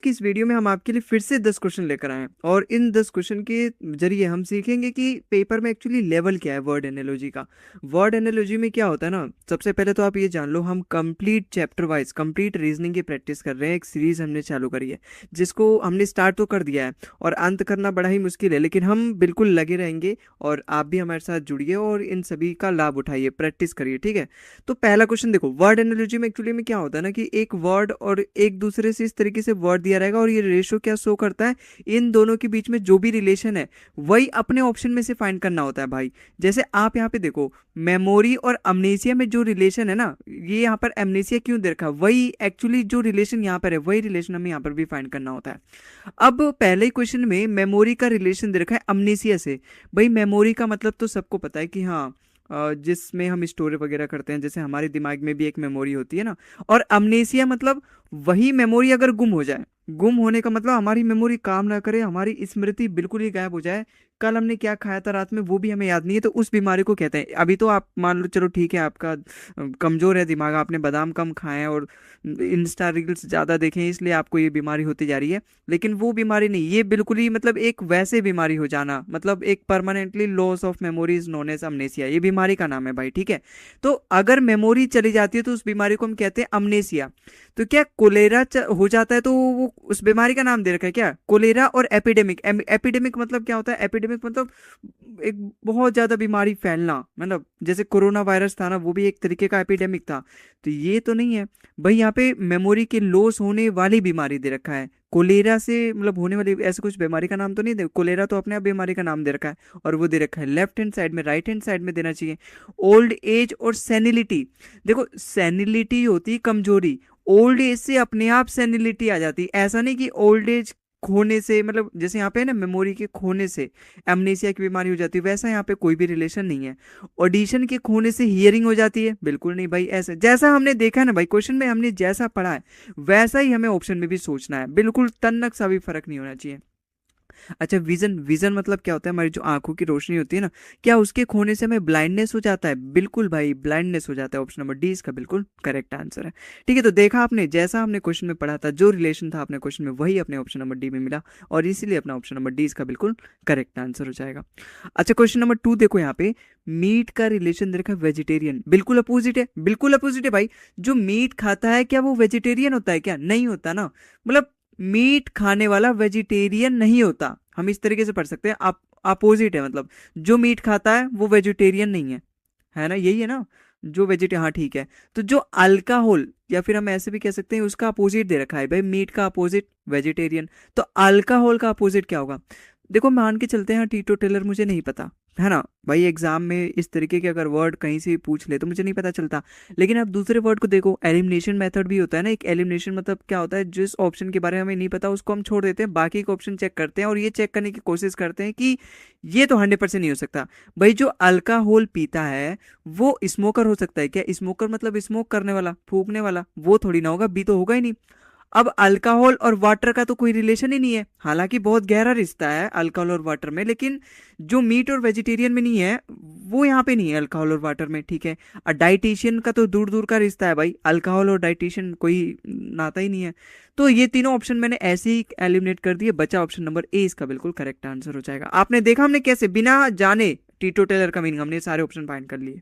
की इस वीडियो में हम आपके लिए फिर से 10 क्वेश्चन लेकर आए हैं और इन 10 क्वेश्चन के जरिए हम सीखेंगे कि पेपर में एक्चुअली लेवल क्या है वर्ड एनालॉजी का। वर्ड एनालॉजी में क्या होता है ना, सबसे पहले तो आप ये जान लो, हम complete chapter wise complete reasoning की प्रैक्टिस कर रहे हैं। एक सीरीज हमने चालू करी है जिसको हमने स्टार्ट तो कर दिया है और अंत करना बड़ा ही मुश्किल है, लेकिन हम बिल्कुल लगे रहेंगे और आप भी हमारे साथ जुड़िए और इन सभी का लाभ उठाइए, प्रैक्टिस करिए, ठीक है। तो पहला क्वेश्चन देखो, वर्ड एनालॉजी में एक्चुअली में क्या होता है ना कि एक वर्ड और एक दूसरे से इस तरीके से वर्ड दिया रहेगा और ये रेशो क्या शो करता है, इन दोनों के बीच में जो भी रिलेशन है वही अपने ऑप्शन में से फाइंड करना होता है भाई। जैसे आप यहाँ पे देखो, मेमोरी और अमनेसिया में जो रिलेशन है ना, ये यहाँ पर अमनेसिया क्यों दे रखा है, वही एक्चुअली जो रिलेशन यहाँ पर है वही रिलेशन हमें यहाँ पर भी फाइंड करना होता है। अब पहले क्वेश्चन में मेमोरी का रिलेशन दे रखा है अमनेसिया से। भाई मेमोरी का मतलब तो सबको पता है कि हाँ, जिसमें हम स्टोर वगैरह करते हैं, जैसे हमारे दिमाग में भी एक मेमोरी होती है ना। और अमनेसिया मतलब वही मेमोरी अगर गुम हो जाए, गुम होने का मतलब हमारी मेमोरी काम ना करे, हमारी स्मृति बिल्कुल ही गायब हो जाए, कल हमने क्या खाया था रात में वो भी हमें याद नहीं है, तो उस बीमारी को कहते हैं। अभी तो आप मान लो, चलो ठीक है, आपका कमजोर है दिमाग, आपने बादाम कम खाए हैं और इंस्टा रील्स ज़्यादा देखे हैं, इसलिए आपको ये बीमारी होती जा रही है, लेकिन वो बीमारी नहीं, ये बिल्कुल ही मतलब एक वैसे बीमारी हो जाना, मतलब एक permanently loss of memories known as amnesia, ये बीमारी का नाम है भाई, ठीक है। तो अगर मेमोरी चली जाती है तो उस बीमारी को हम कहते हैं अमनेसिया। तो क्या कोलेरा हो जाता है तो वो उस बीमारी का नाम दे रखा है क्या, कोलेरा। और एपिडेमिक, एपिडेमिक मतलब क्या होता है, एपिडेमिक मतलब एक बहुत ज्यादा बीमारी फैलना, मतलब जैसे कोरोना वायरस था ना, वो भी एक तरीके का एपिडेमिक था। तो ये तो नहीं है भाई, यहाँ पे मेमोरी के लॉस होने वाली बीमारी दे रखा है। कोलेरा से मतलब होने वाली ऐसे कुछ बीमारी का नाम तो नहीं दे, कोलेरा तो अपने आप बीमारी का नाम दे रखा है और वो दे रखा है लेफ्ट हैंड साइड में, राइट हैंड साइड में देना चाहिए। ओल्ड एज और सेनिलिटी, देखो सेनिलिटी होती है कमजोरी, ओल्ड एज से अपने आप सेनिलिटी आ जाती है। ऐसा नहीं कि ओल्ड एज खोने से, मतलब जैसे यहाँ पे है ना मेमोरी के खोने से एमनेसिया की बीमारी हो जाती है, वैसा यहाँ पे कोई भी रिलेशन नहीं है। ऑडिशन के खोने से हियरिंग हो जाती है, बिल्कुल नहीं भाई। ऐसा जैसा हमने देखा है ना भाई, क्वेश्चन में हमने जैसा पढ़ा है वैसा ही हमें ऑप्शन में भी सोचना है, बिल्कुल तन्नक सा भी फर्क नहीं होना चाहिए। अच्छा, विजन, विजन मतलब क्या होता है, हमारी जो आंखों की रोशनी होती है ना, क्या उसके खोने से हमें ब्लाइंडनेस हो जाता है, बिल्कुल भाई ब्लाइंडनेस हो जाता है। ऑप्शन नंबर डी इसका बिल्कुल करेक्ट आंसर है, ठीक है। तो देखा आपने, जैसा हमने क्वेश्चन में पढ़ा था, जो रिलेशन था अपने क्वेश्चन में वही अपने ऑप्शन नंबर डी में मिला और इसीलिए अपना ऑप्शन नंबर डी इसका बिल्कुल करेक्ट आंसर हो जाएगा। अच्छा, क्वेश्चन नंबर 2 देखो, यहाँ पे मीट का रिलेशन दे रखा है वेजिटेरियन, बिल्कुल अपोजिट है, बिल्कुल अपोजिट है भाई। जो मीट खाता है क्या वो वेजिटेरियन होता है क्या, नहीं होता ना। मतलब मीट खाने वाला वेजिटेरियन नहीं होता, हम इस तरीके से पढ़ सकते हैं, आप अपोजिट है, मतलब जो मीट खाता है वो वेजिटेरियन नहीं है ना, यही है ना, जो वेजिटे, हाँ ठीक है। तो जो अल्कोहल, या फिर हम ऐसे भी कह सकते हैं, उसका अपोजिट दे रखा है भाई, मीट का अपोजिट वेजिटेरियन, तो अल्कोहल का अपोजिट क्या होगा। देखो मान के चलते हैं टीटो टेलर, मुझे नहीं पता है ना भाई, एग्जाम में इस तरीके के अगर वर्ड कहीं से पूछ ले तो मुझे नहीं पता चलता। लेकिन आप दूसरे वर्ड को देखो, एलिमिनेशन मेथड भी होता है ना एक। एलिमिनेशन मतलब क्या होता है, जिस ऑप्शन के बारे में हमें नहीं पता उसको हम छोड़ देते हैं, बाकी के ऑप्शन चेक करते हैं और ये चेक करने की कोशिश करते हैं कि ये तो 100% नहीं हो सकता। भाई जो अल्कोहल पीता है वो स्मोकर हो सकता है क्या, स्मोकर मतलब स्मोक करने वाला, फूकने वाला, वो थोड़ी ना होगा, बी तो होगा ही नहीं। अब अल्कोहल और वाटर का तो कोई रिलेशन ही नहीं है, हालांकि बहुत गहरा रिश्ता है अल्कोहल और वाटर में, लेकिन जो मीट और वेजिटेरियन में नहीं है वो यहाँ पे नहीं है अल्कोहल और वाटर में, ठीक है। और डाइटिशियन का तो दूर दूर का रिश्ता है भाई, अल्कोहल और डाइटिशियन कोई नाता ही नहीं है। तो ये तीनों ऑप्शन मैंने ऐसे ही एलिमिनेट कर दिए, बचा ऑप्शन नंबर ए इसका बिल्कुल करेक्ट आंसर हो जाएगा। आपने देखा हमने कैसे बिना जाने टीटो टेलर का मीनिंग हमने सारे ऑप्शन फाइंड कर लिए,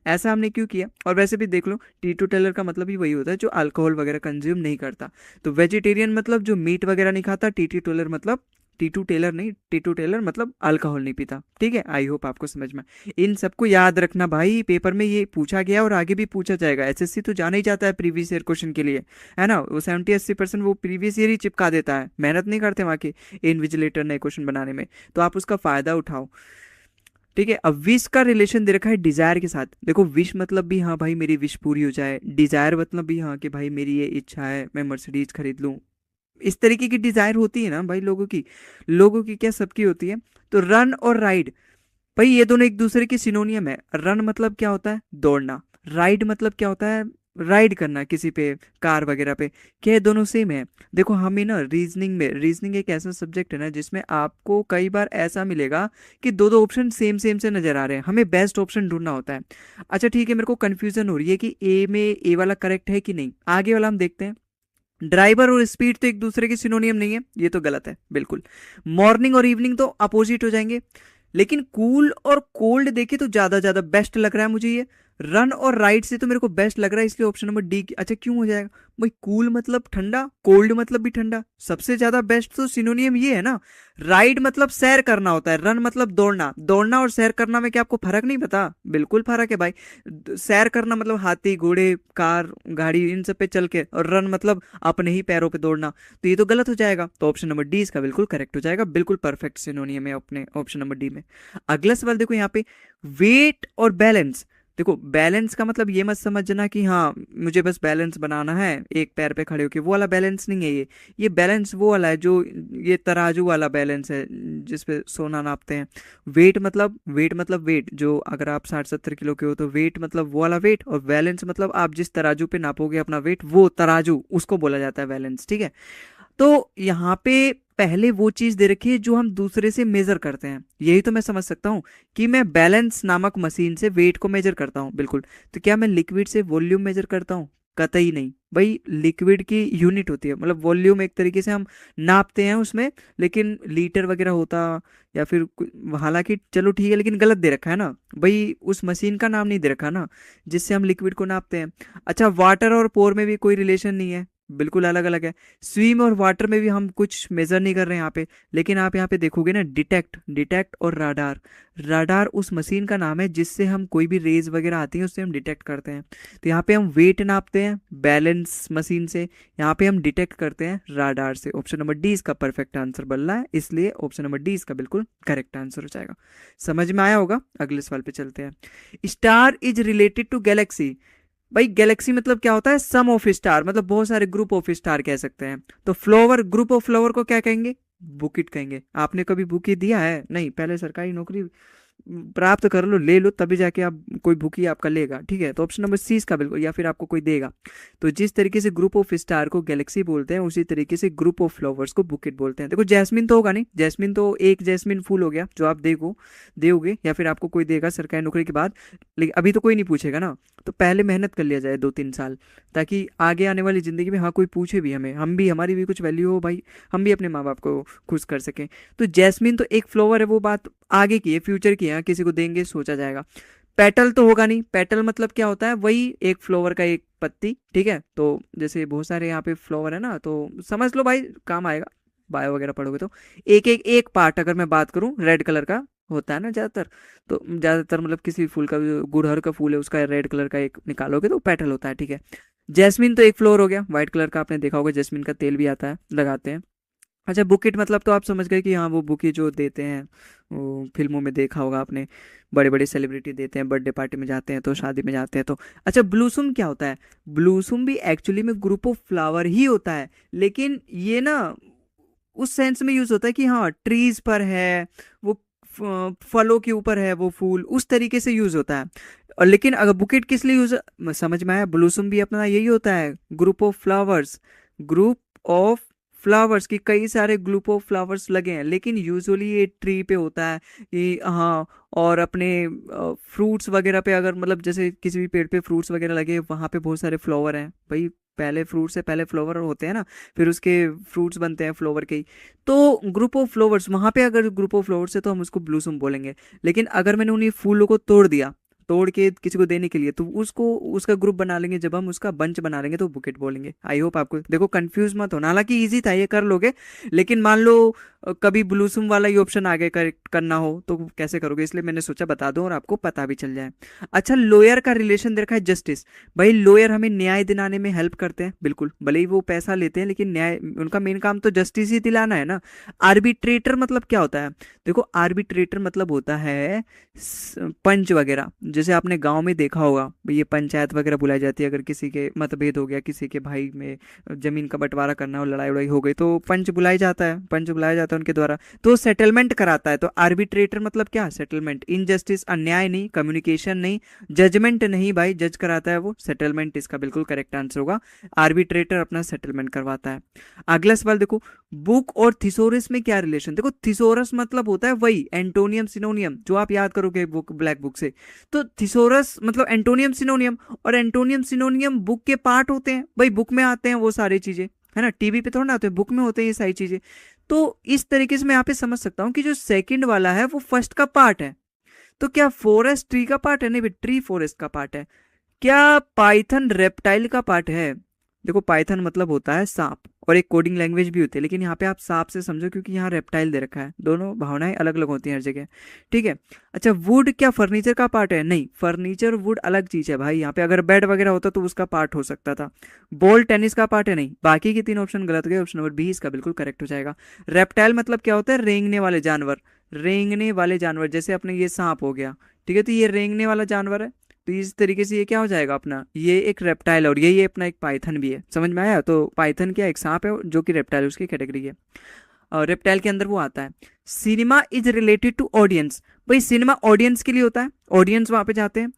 ऐसा हमने क्यों किया। और वैसे भी देख लो, टीटो टेलर का मतलब ही वही होता है जो अल्कोहल वगैरह कंज्यूम नहीं करता। तो वेजिटेरियन मतलब जो मीट वगैरह नहीं खाता, टीटू टेलर मतलब, टीटू टेलर नहीं, टीटू टेलर मतलब अल्कोहल नहीं पीता, ठीक है। आई होप आपको समझ में। इन सबको याद रखना भाई, पेपर में ये पूछा गया और आगे भी पूछा जाएगा, एसएससी तो जाना ही जाता है प्रीवियस ईयर क्वेश्चन के लिए, है ना। वो 70-80% वो प्रीवियस ईयर ही चिपका देता है, मेहनत नहीं करते वहाँ के इनविजिलेटर नए क्वेश्चन बनाने में, तो आप उसका फायदा उठाओ, ठीक है। अब विश का रिलेशन दे रखा है डिजायर के साथ। देखो विश मतलब भी हाँ भाई मेरी विश पूरी हो जाए, डिजायर मतलब भी हाँ कि भाई मेरी ये इच्छा है मैं मर्सिडीज खरीद लूँ, इस तरीके की डिजायर होती है ना भाई लोगों की, लोगों की क्या, सबकी होती है। तो रन और राइड, भाई ये दोनों एक दूसरे की सिनोनियम है। रन मतलब क्या होता है, दौड़ना, राइड मतलब क्या होता है, राइड करना किसी पे, कार वगैरह पे, क्या ये दोनों सेम है। देखो हमें ना रीजनिंग में, रीजनिंग एक ऐसा सब्जेक्ट है ना जिसमें आपको कई बार ऐसा मिलेगा कि दो दो ऑप्शन सेम सेम से नजर आ रहे हैं, हमें बेस्ट ऑप्शन ढूंढना होता है। अच्छा ठीक है, मेरे को कंफ्यूजन हो रही है कि ए में ए वाला करेक्ट है कि नहीं, आगे वाला हम देखते हैं। ड्राइवर और स्पीड तो एक दूसरे के सिनोनियम नहीं है, ये तो गलत है बिल्कुल। मॉर्निंग और इवनिंग तो अपोजिट हो जाएंगे। लेकिन कूल और कोल्ड देखे तो ज्यादा ज्यादा बेस्ट लग रहा है मुझे ये। रन और राइड से तो मेरे को बेस्ट लग रहा है, इसलिए ऑप्शन नंबर डी। अच्छा क्यों हो जाएगा भाई? कूल मतलब ठंडा, कोल्ड मतलब भी ठंडा, सबसे ज्यादा बेस्ट तो सिनोनियम ये है ना। राइड मतलब सैर करना होता है, रन मतलब दौड़ना। दौड़ना और सैर करना में क्या आपको फर्क नहीं पता? बिल्कुल फर्क है भाई। सैर करना मतलब हाथी घोड़े कार गाड़ी इन सब पे चल के, और रन मतलब अपने ही पैरों पे दौड़ना। तो ये तो गलत हो जाएगा, तो ऑप्शन नंबर डी इसका बिल्कुल करेक्ट हो जाएगा, बिल्कुल परफेक्ट सिनोनियम है अपने ऑप्शन नंबर डी में। अगला सवाल देखो यहाँ पे, वेट और बैलेंस। देखो बैलेंस का मतलब ये मत समझना कि हाँ मुझे बस बैलेंस बनाना है एक पैर पे खड़े होके, वो वाला बैलेंस नहीं है ये बैलेंस वो वाला है जो ये तराजू वाला बैलेंस है जिसपे सोना नापते हैं। वेट मतलब वेट, जो अगर आप 60-70 किलो के हो तो वेट मतलब वो वाला वेट, और बैलेंस मतलब आप जिस तराजू पे नापोगे अपना वेट, वो तराजू उसको बोला जाता है बैलेंस, ठीक है। तो यहाँ पे पहले वो चीज दे रखी है जो हम दूसरे से मेजर करते हैं, यही तो मैं समझ सकता हूँ कि मैं बैलेंस नामक मशीन से वेट को मेजर करता हूँ, बिल्कुल। तो क्या मैं लिक्विड से वॉल्यूम मेजर करता हूँ? कतई नहीं भाई, लिक्विड की यूनिट होती है, मतलब वॉल्यूम एक तरीके से हम नापते हैं उसमें, लेकिन लीटर वगैरह होता या फिर हालांकि चलो ठीक है, लेकिन गलत दे रखा है ना भाई, उस मशीन का नाम नहीं दे रखा ना जिससे हम लिक्विड को नापते हैं। अच्छा वाटर और पोर में भी कोई रिलेशन नहीं है, बिल्कुल अलग अलग है। स्विम और वाटर में भी हम कुछ मेजर नहीं कर रहे हैं यहाँ पे। लेकिन आप यहाँ पे देखोगे ना, डिटेक्ट और राडार। राडार उस मशीन का नाम है जिससे हम कोई भी रेज वगैरह आती है उससे हम डिटेक्ट करते हैं। तो यहाँ पे हम वेट नापते हैं बैलेंस मशीन से, यहाँ पे हम डिटेक्ट करते हैं राडार से। ऑप्शन नंबर डी इसका परफेक्ट आंसर बन रहा है, इसलिए ऑप्शन नंबर डी इसका बिल्कुल करेक्ट आंसर हो जाएगा। समझ में आया होगा, अगले सवाल पे चलते हैं। Star is related to galaxy. भाई गैलेक्सी मतलब क्या होता है? सम ऑफ स्टार, मतलब बहुत सारे ग्रुप ऑफ स्टार कह सकते हैं। तो फ्लावर, ग्रुप ऑफ फ्लावर को क्या कहेंगे? बुकिट कहेंगे। आपने कभी बुकी दिया है? नहीं, पहले सरकारी नौकरी प्राप्त कर लो, ले लो, तभी जाके आप कोई बुकी आपका लेगा, ठीक है। तो ऑप्शन नंबर सी इसका बिल्कुल, या फिर आपको कोई देगा। तो जिस तरीके से ग्रुप ऑफ स्टार को गैलेक्सी बोलते हैं, उसी तरीके से ग्रुप ऑफ फ्लावर्स को बुकेट बोलते हैं। देखो जैस्मिन तो होगा नहीं, जैस्मिन तो एक जैस्मिन फूल हो गया जो आप दोगे या फिर आपको कोई देगा सरकारी नौकरी के बाद, लेकिन अभी तो कोई नहीं पूछेगा ना। तो पहले मेहनत कर लिया जाए 2-3 साल, ताकि आगे आने वाली ज़िंदगी में हाँ कोई पूछे भी हमें, हम भी, हमारी भी कुछ वैल्यू हो भाई, हम भी अपने माँ बाप को खुश कर सकें। तो जैस्मिन तो एक फ्लावर है, वो बात आगे की है, फ्यूचर की है, हाँ, किसी को देंगे सोचा जाएगा। पेटल तो होगा नहीं, पेटल मतलब क्या होता है? वही एक फ्लावर का एक पत्ती, ठीक है। तो जैसे बहुत सारे यहाँ पे फ्लावर है ना, तो समझ लो भाई, काम आएगा बायो वगैरह पढ़ोगे तो। एक पार्ट अगर मैं बात करूँ, रेड कलर का होता है ना ज़्यादातर, तो ज़्यादातर मतलब किसी भी फूल का, जो गुड़हल का फूल है उसका रेड कलर का एक निकालोगे तो पेटल होता है, ठीक है। जैस्मिन तो एक फ्लोर हो गया, व्हाइट कलर का, आपने देखा होगा जैस्मिन का तेल भी आता है, लगाते हैं। अच्छा बुकेट मतलब तो आप समझ गए कि हाँ वो बुके जो देते हैं, वो फिल्मों में देखा होगा आपने, बड़े बड़े सेलिब्रिटी देते हैं, बर्थडे पार्टी में जाते हैं तो, शादी में जाते हैं तो। अच्छा ब्लूसुम क्या होता है? ब्लूसुम भी एक्चुअली में ग्रुप ऑफ फ्लावर ही होता है, लेकिन ये ना उस सेंस में यूज होता है कि हाँ ट्रीज पर है वो, फलों के ऊपर है वो फूल, उस तरीके से यूज होता है। और लेकिन अगर बुकेट किस लिए यूज, समझ में आया? ब्लूसुम भी अपना यही होता है, group of flowers. Group of flowers की कई सारे ग्रुप ऑफ फ्लावर्स लगे हैं, लेकिन यूजुअली ये ट्री पे होता है कि हाँ। और अपने फ्रूट्स वगैरह पे, अगर मतलब जैसे किसी भी पेड़ पे फ्रूट्स वगैरह लगे, वहाँ पे बहुत सारे फ्लावर हैं भाई, पहले फ्रूट से पहले फ्लावर होते हैं ना, फिर उसके फ्रूट्स बनते हैं फ्लावर के ही। तो ग्रुप ऑफ फ्लावर्स, वहाँ पे अगर ग्रुप ऑफ फ्लावर्स है तो हम उसको ब्लूसम बोलेंगे। लेकिन अगर मैंने उन्हीं फूलों को तोड़ दिया, तोड़ के किसी को देने के लिए, तो उसको उसका ग्रुप बना लेंगे, जब हम उसका बंच बना लेंगे तो बुकेट बोलेंगे। आई होप आपको, देखो कंफ्यूज मत होना, हालांकि इजी था ये, कर लोगे। लेकिन मान लो कभी ब्लूसम वाला ही ऑप्शन आगे करना हो तो कैसे करोगे, इसलिए मैंने सोचा बता दूं और आपको पता भी चल जाए। अच्छा लॉयर का रिलेशन दे रखा है जस्टिस। भाई लॉयर हमें न्याय दिलाने में हेल्प करते हैं, बिल्कुल, भले ही वो पैसा लेते हैं, लेकिन न्याय, उनका मेन काम तो जस्टिस ही दिलाना है ना। आर्बिट्रेटर मतलब क्या होता है? देखो आर्बिट्रेटर मतलब होता है पंच वगैरह, जैसे आपने गांव में देखा होगा भाई, ये पंचायत वगैरह बुलाई जाती है, अगर किसी के मतभेद हो गया, किसी के भाई में जमीन का बंटवारा करना हो, लड़ाई उड़ाई हो गई, तो पंच बुलाई जाता है, पंच बुलाया जाता है उनके द्वारा, तो सेटलमेंट कराता है। तो आर्बिट्रेटर मतलब क्या? सेटलमेंट, इनजस्टिस, अन्याय नहीं, कम्युनिकेशन नहीं, जजमेंट नहीं भाई, जज कराता है वो, सेटलमेंट इसका बिल्कुल करेक्ट आंसर होगा। आर्बिट्रेटर अपना सेटलमेंट करवाता है। अगला सवाल देखो, बुक और थिसोरस में क्या रिलेशन? देखो थिसोरस मतलब होता है वही एंटोनियम सिनोनियम, जो आप याद करोगे बुक, ब्लैक बुक से। तो थिसोरस मतलब एंटोनियम सिनोनियम, और एंटोनियम सिनोनियम बुक के पार्ट होते हैं भाई, बुक में आते हैं वो सारी चीजें। है ना, टीवी पे थोड़ा ना होते, बुक में होते हैं ये सारी चीजें। तो इस तरीके से मैं यहाँ पे समझ सकता हूँ कि जो सेकंड वाला है वो फर्स्ट का पार्ट है। तो क्या फॉरेस्ट ट्री का पार्ट है? नहीं भाई, ट्री फॉरेस्ट का पार्ट है। क्या पाइथन रेप्टाइल का पार्ट है? देखो पाइथन मतलब होता है सांप, और एक कोडिंग लैंग्वेज भी होती है, लेकिन यहाँ पे आप सांप से समझो क्योंकि यहाँ रेप्टाइल दे रखा है, दोनों भावनाएं अलग अलग होती हैं हर जगह। ठीक है। अच्छा, वुड क्या फर्नीचर का पार्ट है? नहीं, फर्नीचर वुड अलग चीज है भाई, यहाँ पे अगर बेड वगैरह होता तो उसका पार्ट हो सकता था। बॉल टेनिस का पार्ट है? नहीं। बाकी के तीन ऑप्शन गलत गए, ऑप्शन नंबर बी इसका बिल्कुल करेक्ट हो जाएगा। रेप्टाइल मतलब क्या होता है? रेंगने वाले जानवर। रेंगने वाले जानवर, जैसे अपने ये सांप हो गया, ठीक है, तो ये रेंगने वाला जानवर है। तो इस तरीके से ये क्या हो जाएगा अपना, ये एक रेप्टाइल, और ये अपना एक पाइथन भी है। समझ में आया? तो पाइथन क्या, एक सांप है जो कि रेप्टाइल उसकी कैटेगरी है, और रेप्टाइल के अंदर वो आता है। Cinema is related to audience. भाई सिनेमा ऑडियंस के लिए होता है, ऑडियंस वहां पे जाते हैं,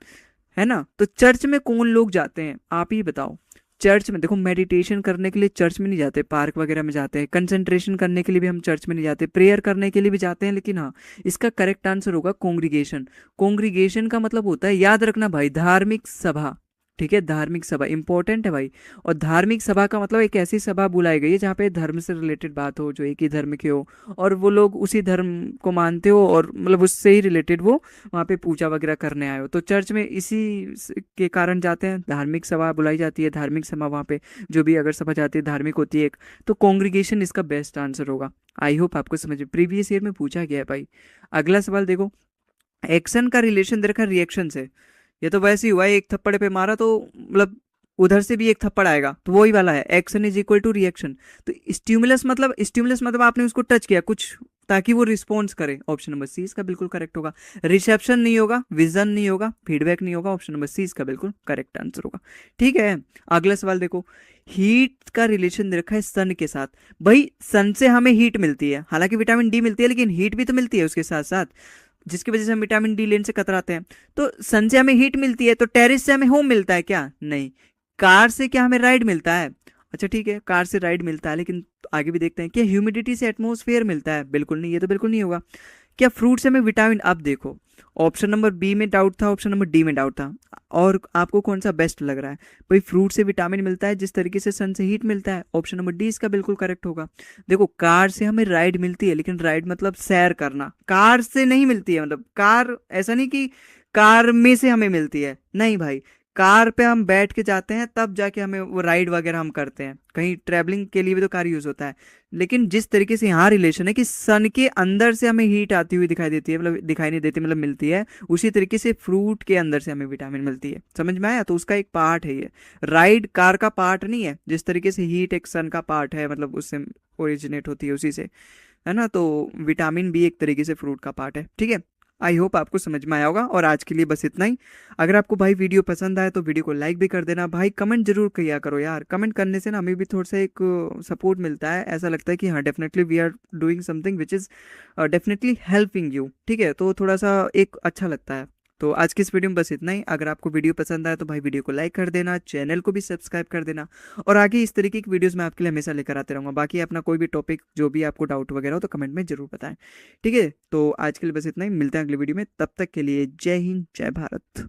है ना। तो चर्च में कौन लोग जाते हैं, आप ही बताओ। चर्च में देखो, मेडिटेशन करने के लिए चर्च में नहीं जाते, पार्क वगैरह में जाते हैं। कंसंट्रेशन करने के लिए भी हम चर्च में नहीं जाते, प्रेयर करने के लिए भी जाते हैं, लेकिन हाँ, इसका करेक्ट आंसर होगा कॉन्ग्रीगेशन। कॉन्ग्रीगेशन का मतलब होता है, याद रखना भाई, धार्मिक सभा। ठीक है, धार्मिक सभा इंपॉर्टेंट है भाई। और धार्मिक सभा का मतलब एक ऐसी सभा बुलाई गई है जहाँ पे धर्म से रिलेटेड बात हो, जो एक ही धर्म के हो, और वो लोग उसी धर्म को मानते हो, और मतलब उससे ही रिलेटेड वो वहाँ पे पूजा वगैरह करने आए हो। तो चर्च में इसी के कारण जाते हैं, धार्मिक सभा बुलाई जाती है, धार्मिक सभा वहाँ पे जो भी अगर सभा जाती है धार्मिक होती है एक। तो कॉन्ग्रीगेशन इसका बेस्ट आंसर होगा। आई होप आपको समझ में, प्रीवियस ईयर में पूछा गया है भाई। अगला सवाल देखो, एक्शन का रिलेशन दे रखा रिएक्शन से। ये तो वैसे ही हुआ है, एक थप्पड़ पे मारा तो मतलब उधर से भी एक थप्पड़ आएगा, तो वही वाला है, action is equal to reaction. तो स्टिमुलस मतलब आपने उसको टच किया कुछ ताकि वो रिस्पॉन्स करे, ऑप्शन नंबर सी इसका बिल्कुल करेक्ट होगा। रिसेप्शन नहीं होगा, विजन नहीं होगा, फीडबैक नहीं होगा, ऑप्शन नंबर सी इसका बिल्कुल करेक्ट आंसर होगा। ठीक है। अगला सवाल देखो, हीट का रिलेशन दे रखा है सन के साथ। भाई सन से हमें हीट मिलती है, हालांकि विटामिन डी मिलती है, लेकिन हीट भी तो मिलती है उसके साथ साथ, जिसकी वजह से हम विटामिन डी लेने से कतराते हैं। तो सन से हमें हीट मिलती है, तो टेरिस से हमें होम मिलता है क्या? नहीं। कार से क्या हमें राइड मिलता है? अच्छा ठीक है, कार से राइड मिलता है, लेकिन आगे भी देखते हैं। क्या ह्यूमिडिटी से एटमोसफेयर मिलता है? बिल्कुल नहीं, ये तो बिल्कुल नहीं होगा। क्या फ्रूट से हमें विटामिन, अब देखो, ऑप्शन नंबर बी में डाउट था, ऑप्शन नंबर डी में डाउट था, और आपको कौन सा बेस्ट लग रहा है? भाई फ्रूट से विटामिन मिलता है जिस तरीके से सन से हीट मिलता है, ऑप्शन नंबर डी इसका बिल्कुल करेक्ट होगा। देखो कार से हमें राइड मिलती है, लेकिन राइड मतलब सैर करना, कार से नहीं मिलती है, मतलब कार ऐसा नहीं कि कार में से हमें मिलती है, नहीं भाई। कार पे हम बैठ के जाते हैं तब जाके हमें वो राइड वगैरह हम करते हैं, कहीं ट्रैवलिंग के लिए भी तो कार यूज होता है। लेकिन जिस तरीके से यहाँ रिलेशन है कि सन के अंदर से हमें हीट आती हुई दिखाई देती है, मतलब दिखाई नहीं देती, मतलब मिलती है, उसी तरीके से फ्रूट के अंदर से हमें विटामिन मिलती है। समझ में आया? तो उसका एक पार्ट है ये, राइड कार का पार्ट नहीं है, जिस तरीके से हीट एक सन का पार्ट है, मतलब उससे ओरिजिनेट होती है उसी से, है ना। तो विटामिन बी एक तरीके से फ्रूट का पार्ट है। ठीक है। आई होप आपको समझ में आया होगा, और आज के लिए बस इतना ही। अगर आपको भाई वीडियो पसंद आए तो वीडियो को लाइक भी कर देना भाई, कमेंट जरूर किया करो यार, कमेंट करने से ना हमें भी थोड़ा सा एक सपोर्ट मिलता है, ऐसा लगता है कि हाँ definitely we are doing something which is definitely helping you. ठीक है, तो थोड़ा सा एक अच्छा लगता है। तो आज की इस वीडियो में बस इतना ही। अगर आपको वीडियो पसंद आए तो भाई वीडियो को लाइक कर देना, चैनल को भी सब्सक्राइब कर देना, और आगे इस तरीके की वीडियोस मैं आपके लिए हमेशा लेकर आते रहूँगा। बाकी अपना कोई भी टॉपिक जो भी आपको डाउट वगैरह हो तो कमेंट में जरूर बताएं। ठीक है, तो आज के लिए बस इतना ही, मिलते हैं अगले वीडियो में, तब तक के लिए जय हिंद जय भारत।